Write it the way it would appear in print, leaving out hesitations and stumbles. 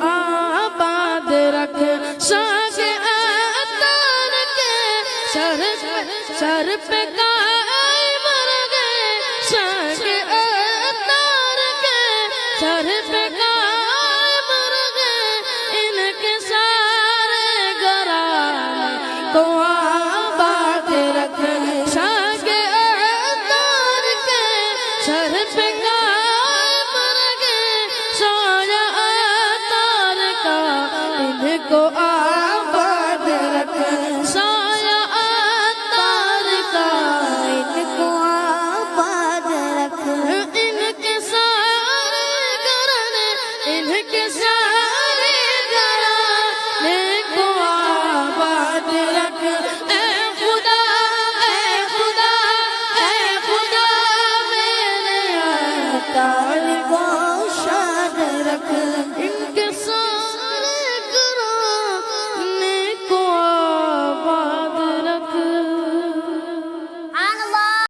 آباد رکھ شاہ اتار کے سر پہ قائم رکھے شاہ اتار کے سر پہ قائم رکھے ان کے سارے گھرانے کو آباد رکھ شاہ اتار کے سر پہ قائم رکھے سایہ اتار کا ان کو آباد رکھ سایہ اتار کا ان کو آباد رکھ ان کے سارے گھرانے ان کے سارے گھرانے کو آباد رکھ اے خدا اے خدا اے خدا میرے اتار کو